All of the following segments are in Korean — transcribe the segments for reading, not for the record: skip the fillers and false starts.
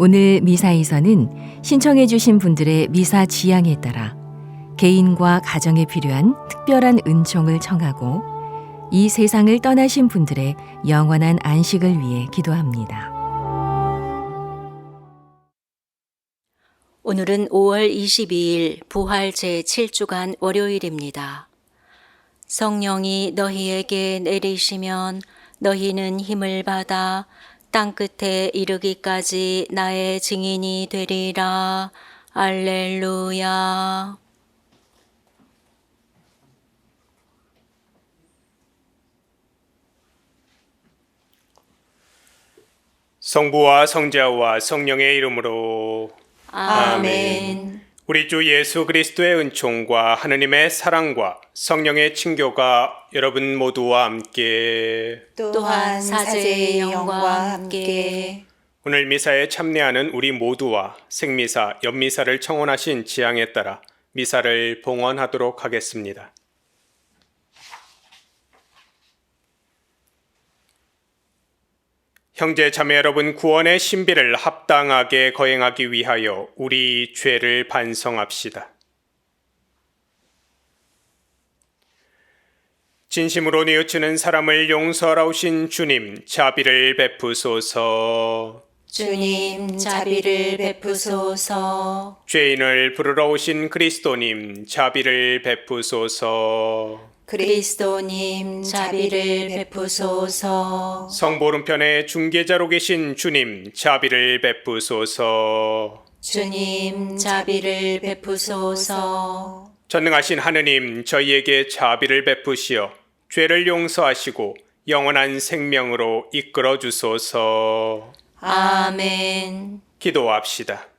오늘 미사에서는 신청해 주신 분들의 미사 지향에 따라 개인과 가정에 필요한 특별한 은총을 청하고 이 세상을 떠나신 분들의 영원한 안식을 위해 기도합니다. 오늘은 5월 22일 부활 제7주간 월요일입니다. 성령이 너희에게 내리시면 너희는 힘을 받아 땅끝에 이르기까지 나의 증인이 되리라. 알렐루야. 성부와 성자와 성령의 이름으로 아멘. 우리 주 예수 그리스도의 은총과 하느님의 사랑과 성령의 친교가 여러분 모두와 함께 또한 사제의 영과 함께 오늘 미사에 참여하는 우리 모두와 생미사, 연미사를 청원하신 지향에 따라 미사를 봉헌하도록 하겠습니다. 형제 자매 여러분, 구원의 신비를 합당하게 거행하기 위하여 우리 죄를 반성합시다. 진심으로 뉘우치는 사람을 용서하라 오신 주님, 자비를 베푸소서. 주님 자비를 베푸소서. 죄인을 부르러 오신 그리스도님, 자비를 베푸소서. 그리스도님 자비를 베푸소서. 성보름편의 중개자로 계신 주님, 자비를 베푸소서. 주님 자비를 베푸소서. 전능하신 하느님, 저희에게 자비를 베푸시어 죄를 용서하시고 영원한 생명으로 이끌어 주소서. 아멘. 기도합시다.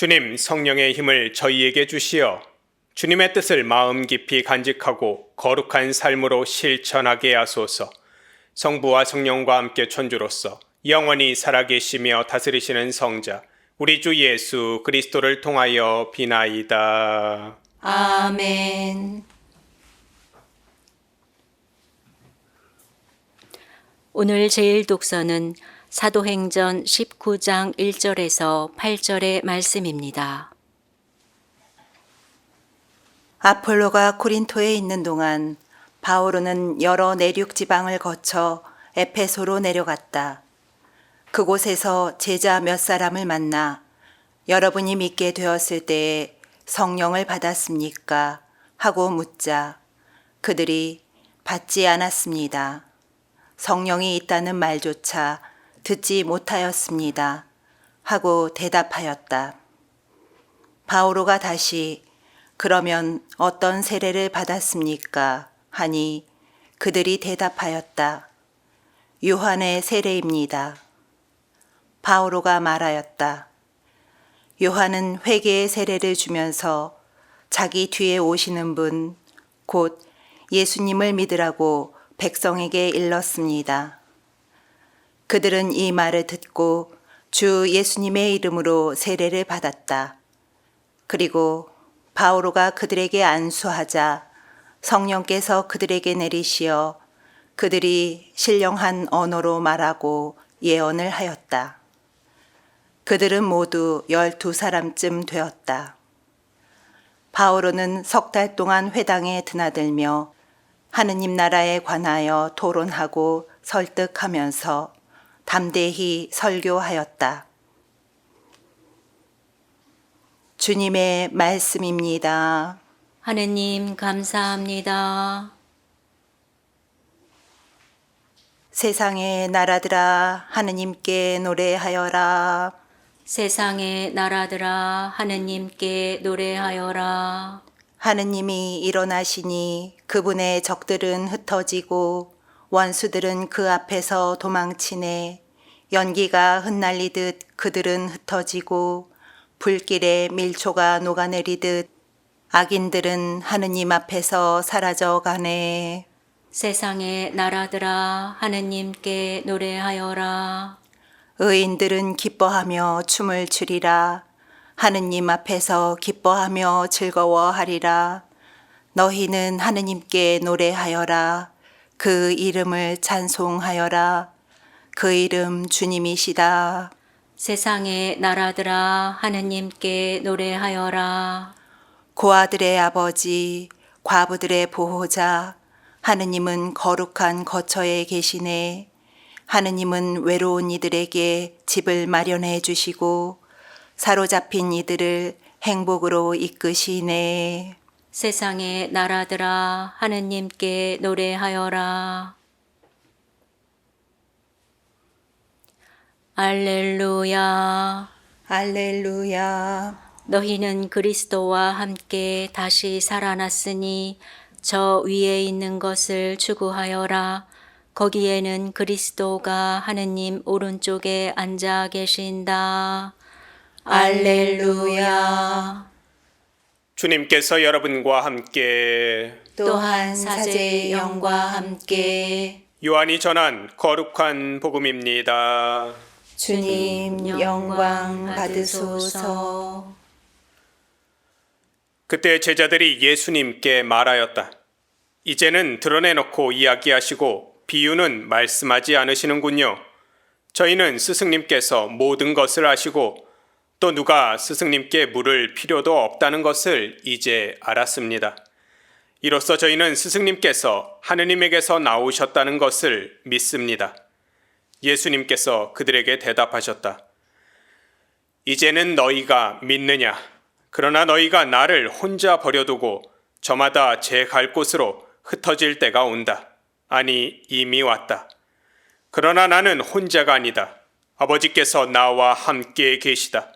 주님, 성령의 힘을 저희에게 주시어 주님의 뜻을 마음 깊이 간직하고 거룩한 삶으로 실천하게 하소서. 성부와 성령과 함께 천주로서 영원히 살아계시며 다스리시는 성자 우리 주 예수 그리스도를 통하여 비나이다. 아멘. 오늘 제일 독서는 사도행전 19장 1절에서 8절의 말씀입니다. 아폴로가 고린토에 있는 동안 바오로는 여러 내륙 지방을 거쳐 에페소로 내려갔다. 그곳에서 제자 몇 사람을 만나 여러분이 믿게 되었을 때에 성령을 받았습니까? 하고 묻자 그들이 받지 않았습니다. 성령이 있다는 말조차 듣지 못하였습니다. 하고 대답하였다. 바오로가 다시 그러면 어떤 세례를 받았습니까? 하니 그들이 대답하였다. 요한의 세례입니다. 바오로가 말하였다. 요한은 회개의 세례를 주면서 자기 뒤에 오시는 분, 곧 예수님을 믿으라고 백성에게 일렀습니다. 그들은 이 말을 듣고 주 예수님의 이름으로 세례를 받았다. 그리고 바오로가 그들에게 안수하자 성령께서 그들에게 내리시어 그들이 신령한 언어로 말하고 예언을 하였다. 그들은 모두 12사람쯤 되었다. 바오로는 3달 동안 회당에 드나들며 하느님 나라에 관하여 토론하고 설득하면서 담대히 설교하였다. 주님의 말씀입니다. 하느님 감사합니다. 세상의 나라들아 하느님께 노래하여라. 세상의 나라들아 하느님께 노래하여라. 하느님이 일어나시니 그분의 적들은 흩어지고 원수들은 그 앞에서 도망치네. 연기가 흩날리듯 그들은 흩어지고 불길에 밀초가 녹아내리듯 악인들은 하느님 앞에서 사라져가네. 세상의 나라들아 하느님께 노래하여라. 의인들은 기뻐하며 춤을 추리라. 하느님 앞에서 기뻐하며 즐거워하리라. 너희는 하느님께 노래하여라. 그 이름을 찬송하여라. 그 이름 주님이시다. 세상의 나라들아 하느님께 노래하여라. 고아들의 아버지, 과부들의 보호자, 하느님은 거룩한 거처에 계시네. 하느님은 외로운 이들에게 집을 마련해 주시고 사로잡힌 이들을 행복으로 이끄시네. 세상의 나라들아 하느님께 노래하여라. 알렐루야. 알렐루야. 너희는 그리스도와 함께 다시 살아났으니 저 위에 있는 것을 추구하여라. 거기에는 그리스도가 하느님 오른쪽에 앉아 계신다. 알렐루야. 주님께서 여러분과 함께 또한 사제의 영과 함께 요한이 전한 거룩한 복음입니다. 주님 영광 받으소서. 그때 제자들이 예수님께 말하였다. 이제는 드러내놓고 이야기하시고 비유는 말씀하지 않으시는군요. 저희는 스승님께서 모든 것을 아시고 또 누가 스승님께 물을 필요도 없다는 것을 이제 알았습니다. 이로써 저희는 스승님께서 하느님에게서 나오셨다는 것을 믿습니다. 예수님께서 그들에게 대답하셨다. 이제는 너희가 믿느냐? 그러나 너희가 나를 혼자 버려두고 저마다 제 갈 곳으로 흩어질 때가 온다. 아니, 이미 왔다. 그러나 나는 혼자가 아니다. 아버지께서 나와 함께 계시다.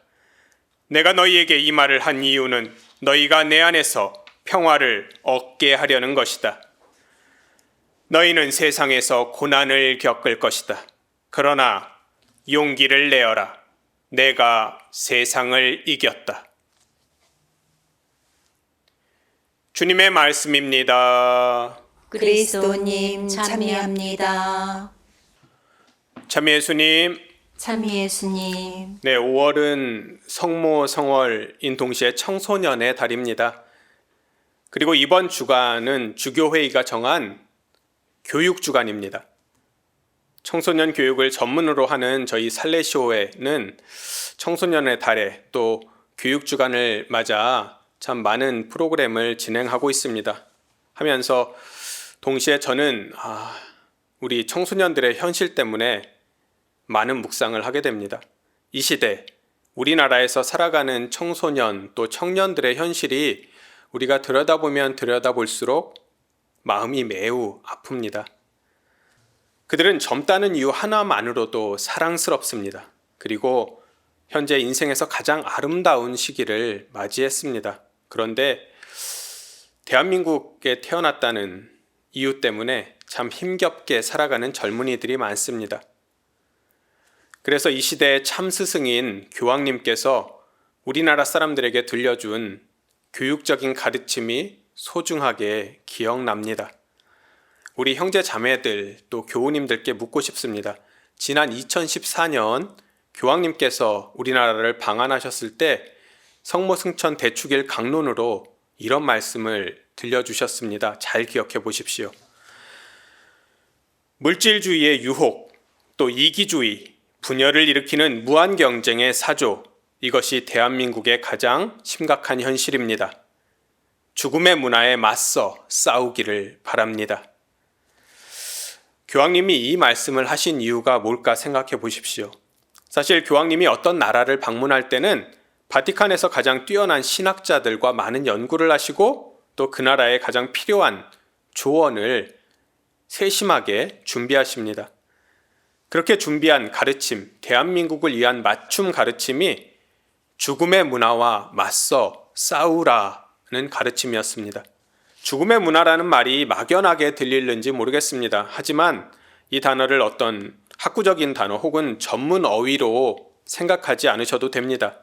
내가 너희에게 이 말을 한 이유는 너희가 내 안에서 평화를 얻게 하려는 것이다. 너희는 세상에서 고난을 겪을 것이다. 그러나 용기를 내어라. 내가 세상을 이겼다. 주님의 말씀입니다. 그리스도님 참여합니다. 참 예수님, 참 예수님. 네, 5월은 성모 성월인 동시에 청소년의 달입니다. 그리고 이번 주간은 주교회의가 정한 교육주간입니다. 청소년 교육을 전문으로 하는 저희 살레시오회는 청소년의 달에 또 교육주간을 맞아 참 많은 프로그램을 진행하고 있습니다. 하면서 동시에 저는 우리 청소년들의 현실 때문에 많은 묵상을 하게 됩니다. 이 시대 우리나라에서 살아가는 청소년 또 청년들의 현실이 우리가 들여다보면 들여다볼수록 마음이 매우 아픕니다. 그들은 젊다는 이유 하나만으로도 사랑스럽습니다. 그리고 현재 인생에서 가장 아름다운 시기를 맞이했습니다. 그런데 대한민국에 태어났다는 이유 때문에 참 힘겹게 살아가는 젊은이들이 많습니다. 그래서 이 시대의 참 스승인 교황님께서 우리나라 사람들에게 들려준 교육적인 가르침이 소중하게 기억납니다. 우리 형제 자매들 또 교우님들께 묻고 싶습니다. 지난 2014년 교황님께서 우리나라를 방한하셨을 때 성모 승천 대축일 강론으로 이런 말씀을 들려주셨습니다. 잘 기억해 보십시오. 물질주의의 유혹, 또 이기주의, 분열을 일으키는 무한 경쟁의 사조, 이것이 대한민국의 가장 심각한 현실입니다. 죽음의 문화에 맞서 싸우기를 바랍니다. 교황님이 이 말씀을 하신 이유가 뭘까 생각해 보십시오. 사실 교황님이 어떤 나라를 방문할 때는 바티칸에서 가장 뛰어난 신학자들과 많은 연구를 하시고 또 그 나라에 가장 필요한 조언을 세심하게 준비하십니다. 그렇게 준비한 가르침, 대한민국을 위한 맞춤 가르침이 죽음의 문화와 맞서 싸우라는 가르침이었습니다. 죽음의 문화라는 말이 막연하게 들릴는지 모르겠습니다. 하지만 이 단어를 어떤 학구적인 단어 혹은 전문 어휘로 생각하지 않으셔도 됩니다.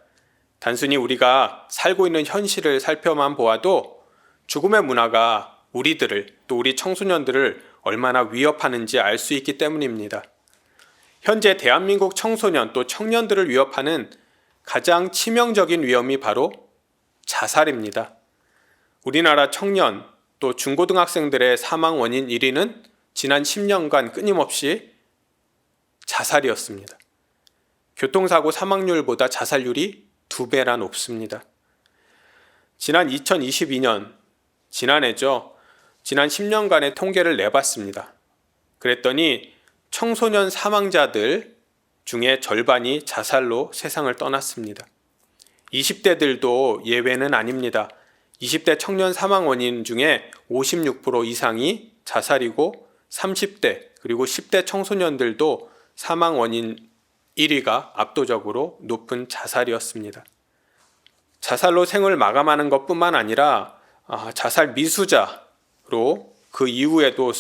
단순히 우리가 살고 있는 현실을 살펴만 보아도 죽음의 문화가 우리들을 또 우리 청소년들을 얼마나 위협하는지 알 수 있기 때문입니다. 현재 대한민국 청소년 또 청년들을 위협하는 가장 치명적인 위험이 바로 자살입니다. 우리나라 청년 또 중고등학생들의 사망 원인 1위는 지난 10년간 끊임없이 자살이었습니다. 교통사고 사망률보다 자살률이 2배나 높습니다. 지난 2022년, 지난해죠. 지난 10년간의 통계를 내봤습니다. 그랬더니 청소년 사망자들 중에 절반이 자살로 세상을 떠났습니다. 20대들도 예외는 아닙니다. 20대 청년 사망 원인 중에 56% 이상이 자살이고 30대 그리고 10대 청소년들도 사망 원인 1위가 압도적으로 높은 자살이었습니다. 자살로 생을 마감하는 것뿐만 아니라 자살 미수자로 그 이후에도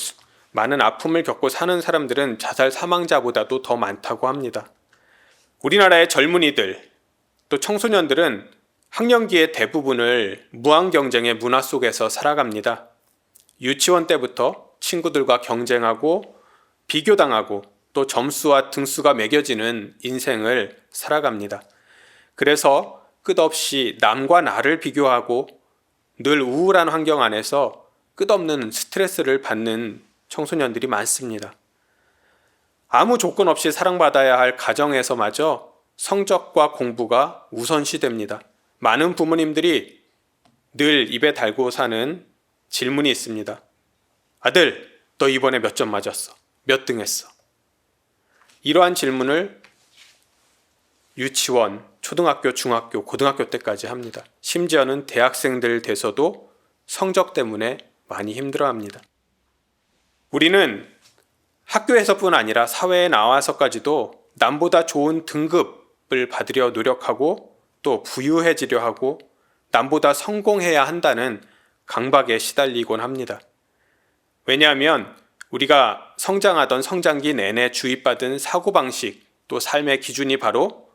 많은 아픔을 겪고 사는 사람들은 자살 사망자보다도 더 많다고 합니다. 우리나라의 젊은이들 또 청소년들은 학령기의 대부분을 무한 경쟁의 문화 속에서 살아갑니다. 유치원 때부터 친구들과 경쟁하고 비교당하고 또 점수와 등수가 매겨지는 인생을 살아갑니다. 그래서 끝없이 남과 나를 비교하고 늘 우울한 환경 안에서 끝없는 스트레스를 받는 청소년들이 많습니다. 아무 조건 없이 사랑받아야 할 가정에서마저 성적과 공부가 우선시됩니다. 많은 부모님들이 늘 입에 달고 사는 질문이 있습니다. 아들, 너 이번에 몇 점 맞았어? 몇 등 했어? 이러한 질문을 유치원, 초등학교, 중학교, 고등학교 때까지 합니다. 심지어는 대학생들 돼서도 성적 때문에 많이 힘들어합니다. 우리는 학교에서뿐 아니라 사회에 나와서까지도 남보다 좋은 등급을 받으려 노력하고 또 부유해지려 하고 남보다 성공해야 한다는 강박에 시달리곤 합니다. 왜냐하면 우리가 성장하던 성장기 내내 주입받은 사고방식 또 삶의 기준이 바로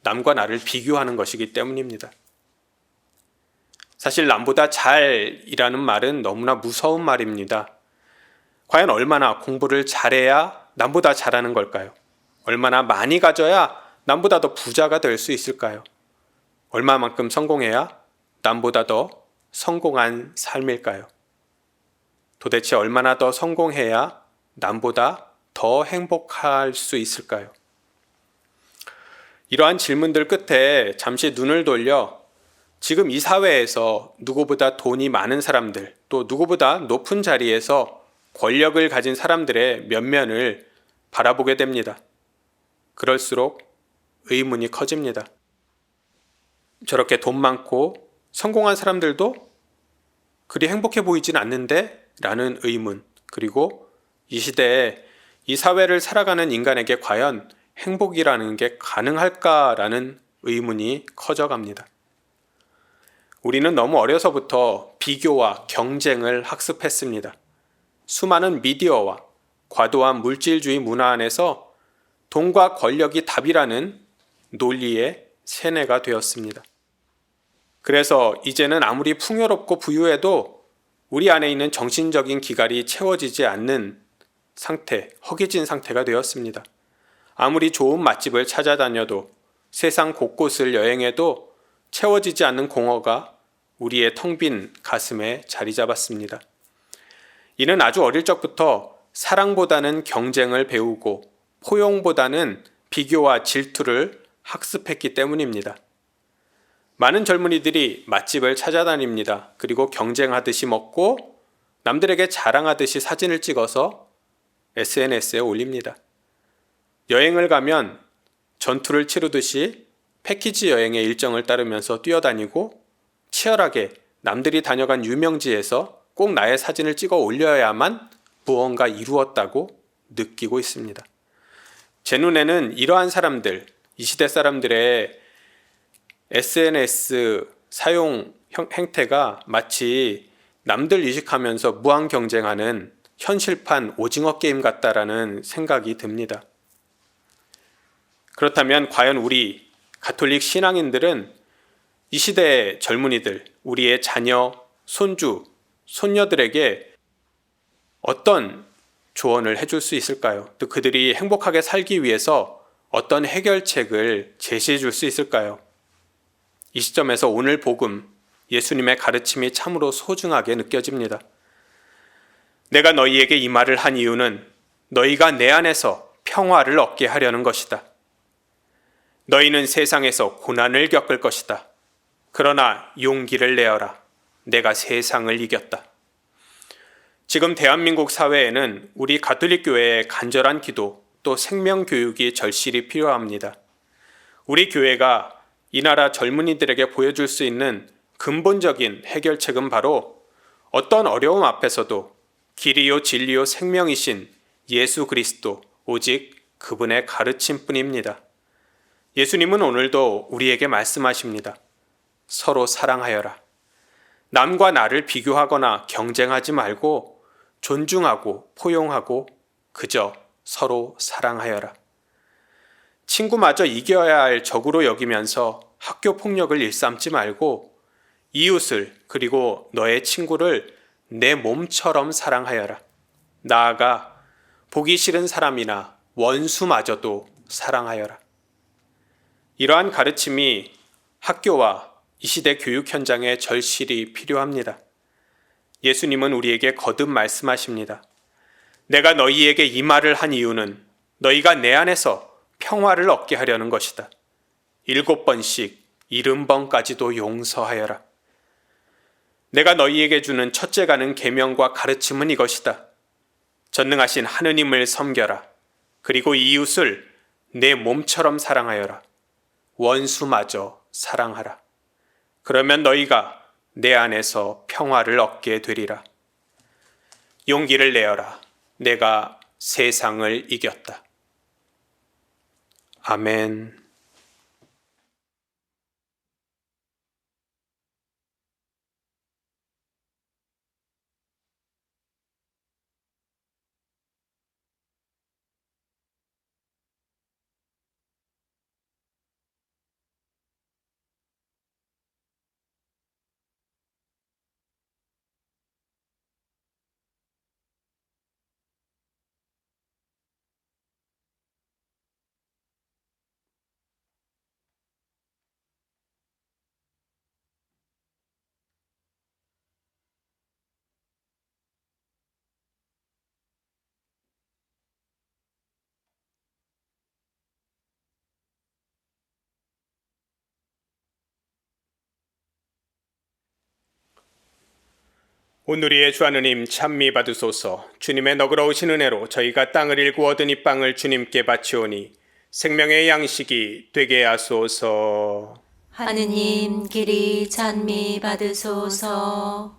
남과 나를 비교하는 것이기 때문입니다. 사실 남보다 잘이라는 말은 너무나 무서운 말입니다. 과연 얼마나 공부를 잘해야 남보다 잘하는 걸까요? 얼마나 많이 가져야 남보다 더 부자가 될 수 있을까요? 얼마만큼 성공해야 남보다 더 성공한 삶일까요? 도대체 얼마나 더 성공해야 남보다 더 행복할 수 있을까요? 이러한 질문들 끝에 잠시 눈을 돌려 지금 이 사회에서 누구보다 돈이 많은 사람들, 또 누구보다 높은 자리에서 권력을 가진 사람들의 면면을 바라보게 됩니다. 그럴수록 의문이 커집니다. 저렇게 돈 많고 성공한 사람들도 그리 행복해 보이진 않는데? 라는 의문, 그리고 이 시대에 이 사회를 살아가는 인간에게 과연 행복이라는 게 가능할까라는 의문이 커져갑니다. 우리는 너무 어려서부터 비교와 경쟁을 학습했습니다. 수많은 미디어와 과도한 물질주의 문화 안에서 돈과 권력이 답이라는 논리에 세뇌가 되었습니다. 그래서 이제는 아무리 풍요롭고 부유해도 우리 안에 있는 정신적인 기갈이 채워지지 않는 상태, 허기진 상태가 되었습니다. 아무리 좋은 맛집을 찾아다녀도 세상 곳곳을 여행해도 채워지지 않는 공허가 우리의 텅 빈 가슴에 자리 잡았습니다. 이는 아주 어릴 적부터 사랑보다는 경쟁을 배우고 포용보다는 비교와 질투를 학습했기 때문입니다. 많은 젊은이들이 맛집을 찾아다닙니다. 그리고 경쟁하듯이 먹고 남들에게 자랑하듯이 사진을 찍어서 SNS에 올립니다. 여행을 가면 전투를 치르듯이 패키지 여행의 일정을 따르면서 뛰어다니고 치열하게 남들이 다녀간 유명지에서 꼭 나의 사진을 찍어 올려야만 무언가 이루었다고 느끼고 있습니다. 제 눈에는 이러한 사람들, 이 시대 사람들의 SNS 사용 행태가 마치 남들 이식하면서 무한 경쟁하는 현실판 오징어 게임 같다라는 생각이 듭니다. 그렇다면 과연 우리 가톨릭 신앙인들은 이 시대의 젊은이들, 우리의 자녀, 손주, 손녀들에게 어떤 조언을 해줄 수 있을까요? 또 그들이 행복하게 살기 위해서 어떤 해결책을 제시해 줄 수 있을까요? 이 시점에서 오늘 복음, 예수님의 가르침이 참으로 소중하게 느껴집니다. 내가 너희에게 이 말을 한 이유는 너희가 내 안에서 평화를 얻게 하려는 것이다. 너희는 세상에서 고난을 겪을 것이다. 그러나 용기를 내어라. 내가 세상을 이겼다. 지금 대한민국 사회에는 우리 가톨릭 교회의 간절한 기도 또 생명 교육이 절실히 필요합니다. 우리 교회가 이 나라 젊은이들에게 보여줄 수 있는 근본적인 해결책은 바로 어떤 어려움 앞에서도 길이요 진리요 생명이신 예수 그리스도 오직 그분의 가르침뿐입니다. 예수님은 오늘도 우리에게 말씀하십니다. 서로 사랑하여라. 남과 나를 비교하거나 경쟁하지 말고 존중하고 포용하고 그저 서로 사랑하여라. 친구마저 이겨야 할 적으로 여기면서 학교 폭력을 일삼지 말고 이웃을 그리고 너의 친구를 내 몸처럼 사랑하여라. 나아가 보기 싫은 사람이나 원수마저도 사랑하여라. 이러한 가르침이 학교와 이 시대 교육 현장에 절실히 필요합니다. 예수님은 우리에게 거듭 말씀하십니다. 내가 너희에게 이 말을 한 이유는 너희가 내 안에서 평화를 얻게 하려는 것이다. 7번씩 70번까지도 용서하여라. 내가 너희에게 주는 첫째 가는 계명과 가르침은 이것이다. 전능하신 하느님을 섬겨라. 그리고 이웃을 내 몸처럼 사랑하여라. 원수마저 사랑하라. 그러면 너희가 내 안에서 평화를 얻게 되리라. 용기를 내어라. 내가 세상을 이겼다. 아멘. 오늘의 주 하느님 찬미 받으소서. 주님의 너그러우신 은혜로 저희가 땅을 일구 얻은 이 빵을 주님께 바치오니 생명의 양식이 되게 하소서. 하느님 길이 찬미 받으소서.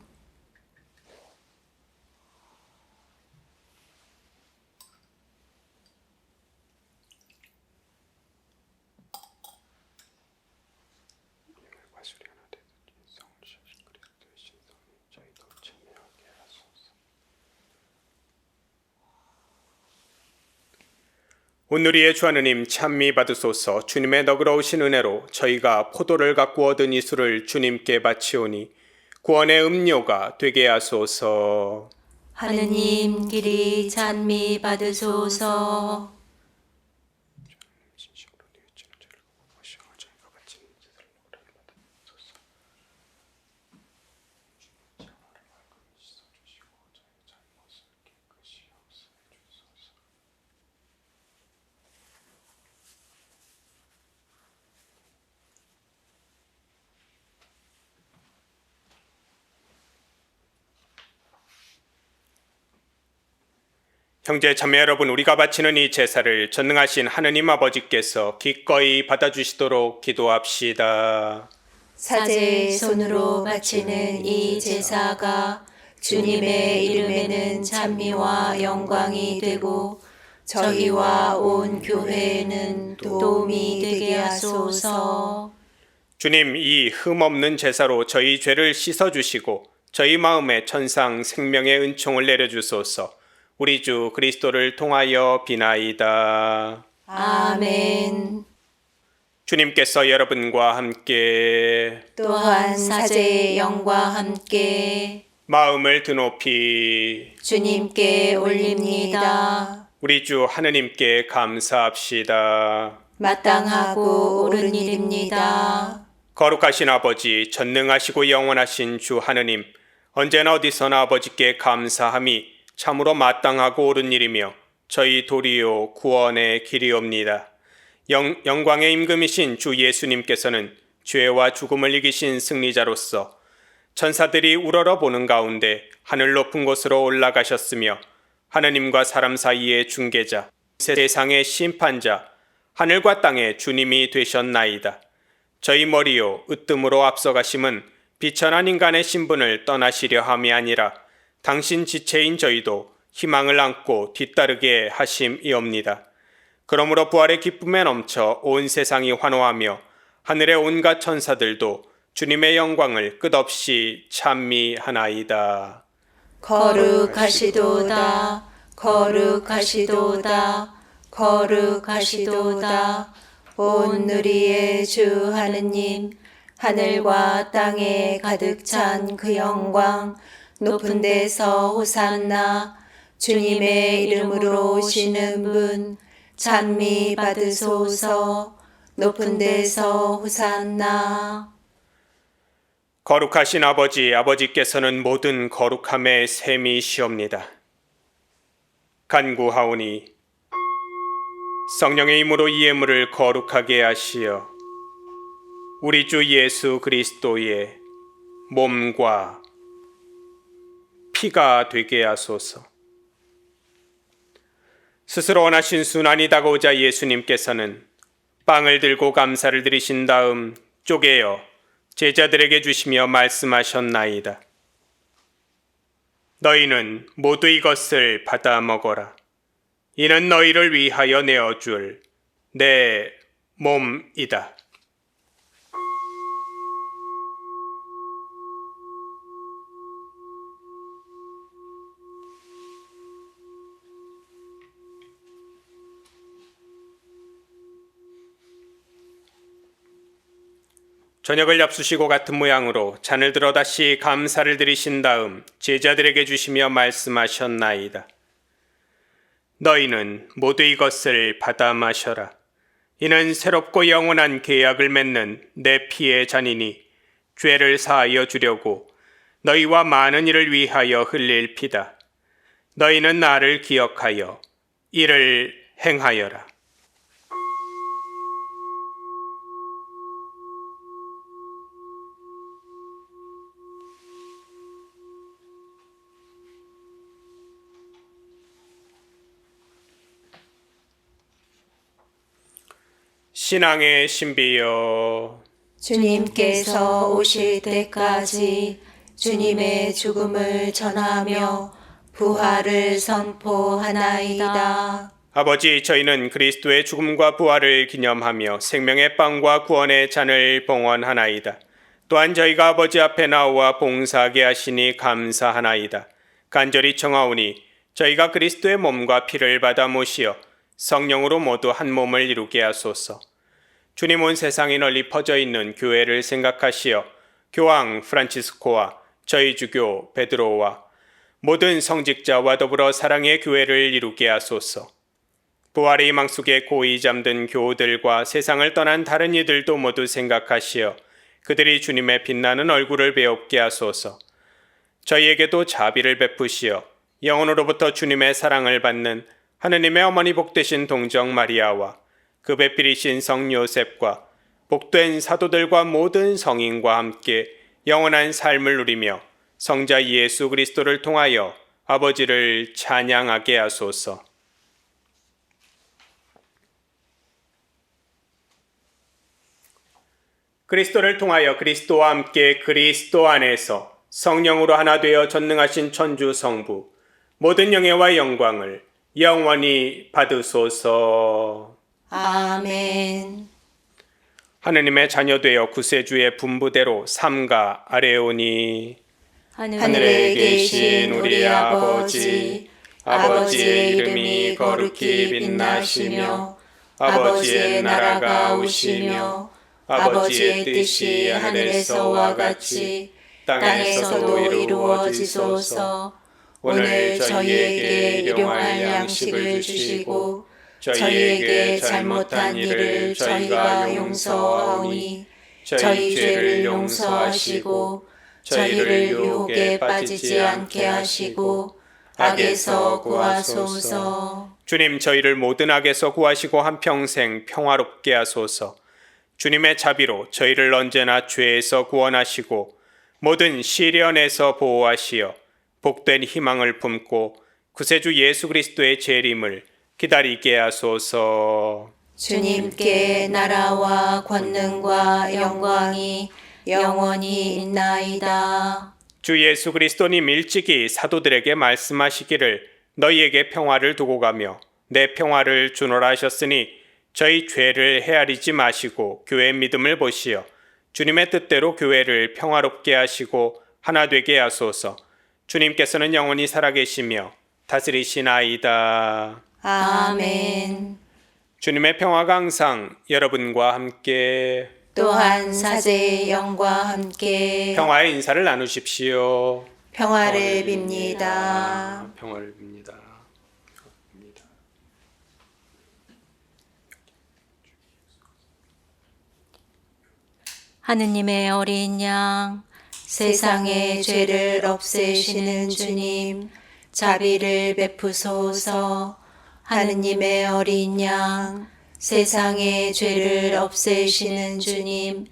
오늘의 주 하느님 찬미 받으소서. 주님의 너그러우신 은혜로 저희가 포도를 갖고 얻은 이 술을 주님께 바치오니 구원의 음료가 되게 하소서. 하느님 길이 찬미 받으소서. 형제 자매 여러분, 우리가 바치는 이 제사를 전능하신 하느님 아버지께서 기꺼이 받아주시도록 기도합시다. 사제의 손으로 바치는 이 제사가 주님의 이름에는 찬미와 영광이 되고 저희와 온 교회에는 도움이 되게 하소서. 주님, 이 흠없는 제사로 저희 죄를 씻어주시고 저희 마음에 천상 생명의 은총을 내려주소서. 우리 주 그리스도를 통하여 비나이다. 아멘. 주님께서 여러분과 함께 또한 사제의 영과 함께 마음을 드높이 주님께 올립니다. 우리 주 하느님께 감사합시다. 마땅하고 옳은 일입니다. 거룩하신 아버지, 전능하시고 영원하신 주 하느님, 언제나 어디서나 아버지께 감사함이 참으로 마땅하고 옳은 일이며 저희 도리요 구원의 길이옵니다. 영광의 임금이신 주 예수님께서는 죄와 죽음을 이기신 승리자로서 천사들이 우러러 보는 가운데 하늘 높은 곳으로 올라가셨으며 하느님과 사람 사이의 중개자, 세상의 심판자, 하늘과 땅의 주님이 되셨나이다. 저희 머리요 으뜸으로 앞서가심은 비천한 인간의 신분을 떠나시려 함이 아니라 당신 지체인 저희도 희망을 안고 뒤따르게 하심이옵니다. 그러므로 부활의 기쁨에 넘쳐 온 세상이 환호하며 하늘의 온갖 천사들도 주님의 영광을 끝없이 찬미하나이다. 거룩하시도다, 거룩하시도다, 거룩하시도다. 온 누리의 주 하느님, 하늘과 땅에 가득 찬 그 영광, 높은 데서 호산나. 주님의 이름으로 오시는 분 찬미 받으소서. 높은 데서 호산나. 거룩하신 아버지께서는 모든 거룩함의 셈이시옵니다. 간구하오니 성령의 힘으로 이 예물을 거룩하게 하시어 우리 주 예수 그리스도의 몸과 피가 되게 하소서. 스스로 원하신 순환이 다가오자 예수님께서는 빵을 들고 감사를 드리신 다음 쪼개어 제자들에게 주시며 말씀하셨나이다. 너희는 모두 이것을 받아 먹어라. 이는 너희를 위하여 내어줄 내 몸이다. 저녁을 엽수시고 같은 모양으로 잔을 들어 다시 감사를 드리신 다음 제자들에게 주시며 말씀하셨나이다. 너희는 모두 이것을 받아 마셔라. 이는 새롭고 영원한 계약을 맺는 내 피의 잔이니 죄를 사하여 주려고 너희와 많은 이를 위하여 흘릴 피다. 너희는 나를 기억하여 이를 행하여라. 신앙의 신비여, 주님께서 오실 때까지 주님의 죽음을 전하며 부활을 선포하나이다. 아버지, 저희는 그리스도의 죽음과 부활을 기념하며 생명의 빵과 구원의 잔을 봉헌하나이다. 또한 저희가 아버지 앞에 나와 봉사하게 하시니 감사하나이다. 간절히 청하오니 저희가 그리스도의 몸과 피를 받아 모시어 성령으로 모두 한 몸을 이루게 하소서. 주님, 온 세상에 널리 퍼져 있는 교회를 생각하시어 교황 프란치스코와 저희 주교 베드로와 모든 성직자와 더불어 사랑의 교회를 이루게 하소서. 부활의 희망 속에 고이 잠든 교우들과 세상을 떠난 다른 이들도 모두 생각하시어 그들이 주님의 빛나는 얼굴을 배웁게 하소서. 저희에게도 자비를 베푸시어 영혼으로부터 주님의 사랑을 받는 하느님의 어머니 복되신 동정 마리아와 그 배필이신 성 요셉과 복된 사도들과 모든 성인과 함께 영원한 삶을 누리며 성자 예수 그리스도를 통하여 아버지를 찬양하게 하소서. 그리스도를 통하여 그리스도와 함께 그리스도 안에서 성령으로 하나 되어 전능하신 천주 성부 모든 영예와 영광을 영원히 받으소서. 아멘. 하느님의 자녀되어 구세주의 분부대로 삼가 아뢰오니 하늘에 계신 우리 아버지, 아버지의 이름이 거룩히 빛나시며 아버지의 나라가 오시며 아버지의 뜻이 하늘에서와 같이 땅에서도 이루어지소서. 오늘 저희에게 일용할 양식을 주시고 저희에게 잘못한 일을 저희가 용서하오니 저희 죄를 용서하시고 저희를 유혹에 빠지지 않게 하시고 악에서 구하소서. 주님, 저희를 모든 악에서 구하시고 한평생 평화롭게 하소서. 주님의 자비로 저희를 언제나 죄에서 구원하시고 모든 시련에서 보호하시어 복된 희망을 품고 구세주 예수 그리스도의 재림을 기다리게 하소서. 주님께 나라와 권능과 영광이 영원히 있나이다. 주 예수 그리스도님 일찍이 사도들에게 말씀하시기를 너희에게 평화를 두고 가며 내 평화를 주노라 하셨으니 저희 죄를 헤아리지 마시고 교회의 믿음을 보시어 주님의 뜻대로 교회를 평화롭게 하시고 하나 되게 하소서. 주님께서는 영원히 살아계시며 다스리시나이다. 아멘. 주님의 평화가 항상 여러분과 함께 또한 사제의 영과 함께 평화의 인사를 나누십시오. 평화를 빕니다. 평화를 빕니다. 하느님의 어린 양, 세상의 죄를 없애시는 주님, 자비를 베푸소서. 하느님의 어린 양, 세상의 죄를 없애시는 주님,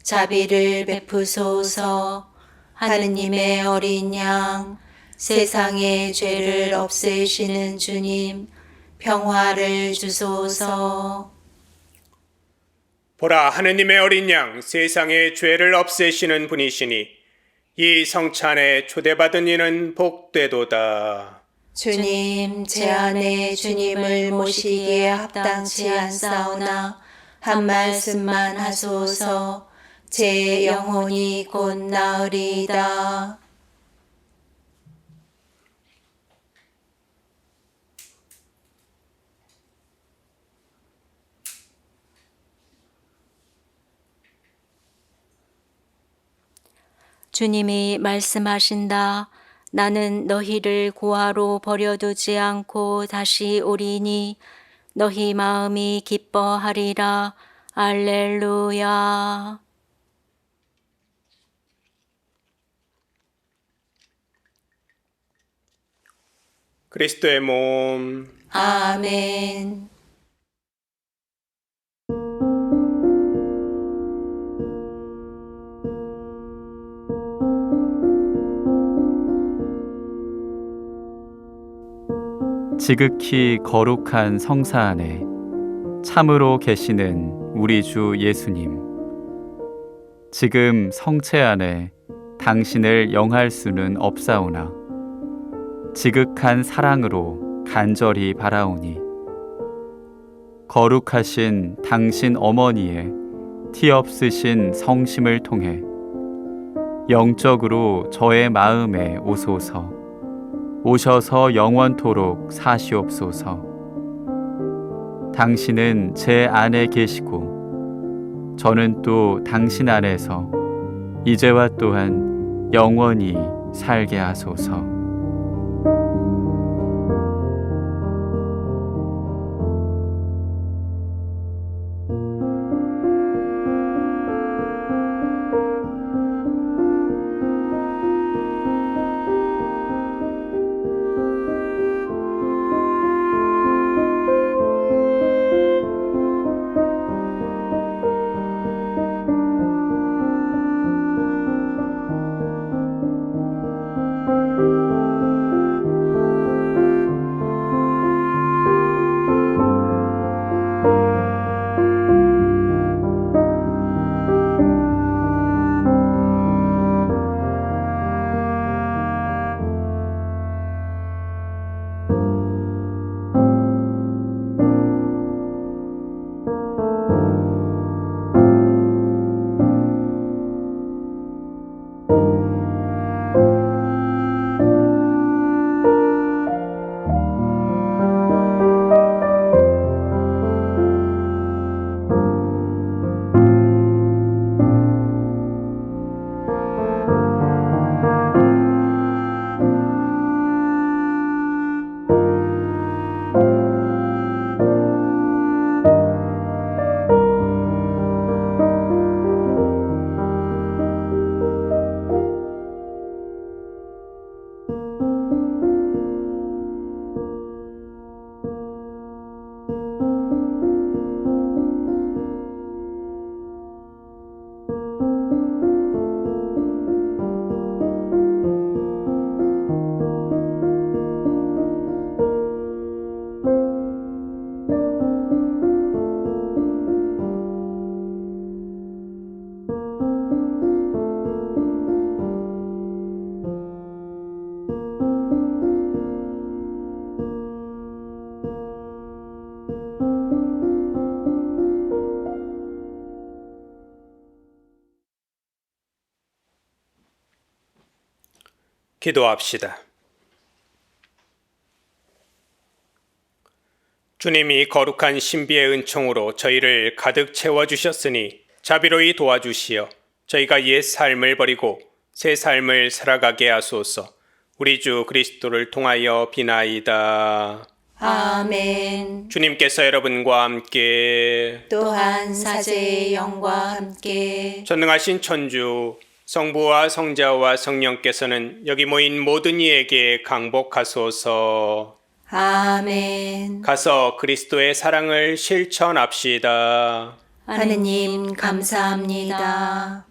자비를 베푸소서. 하느님의 어린 양, 세상의 죄를 없애시는 주님, 평화를 주소서. 보라, 하느님의 어린 양, 세상의 죄를 없애시는 분이시니 이 성찬에 초대받은 이는 복되도다. 주님, 제 안에 주님을 모시기에 합당치 않사오나 한 말씀만 하소서. 제 영혼이 곧 나으리이다. 주님이 말씀하신다. 나는 너희를 고아로 버려두지 않고 다시 오리니 너희 마음이 기뻐하리라. 알렐루야. 그리스도의 몸, 아멘. 지극히 거룩한 성사 안에 참으로 계시는 우리 주 예수님, 지금 성체 안에 당신을 영할 수는 없사오나 지극한 사랑으로 간절히 바라오니 거룩하신 당신 어머니의 티 없으신 성심을 통해 영적으로 저의 마음에 오소서. 오셔서 영원토록 사시옵소서. 당신은 제 안에 계시고 저는 또 당신 안에서 이제와 또한 영원히 살게 하소서. 기도합시다. 주님이 거룩한 신비의 은총으로 저희를 가득 채워주셨으니 자비로이 도와주시어 저희가 옛 삶을 버리고 새 삶을 살아가게 하소서. 우리 주 그리스도를 통하여 비나이다. 아멘. 주님께서 여러분과 함께 또한 사제의 영과 함께 전능하신 천주 성부와 성자와 성령께서는 여기 모인 모든 이에게 강복하소서. 아멘. 가서 그리스도의 사랑을 실천합시다. 하느님 감사합니다.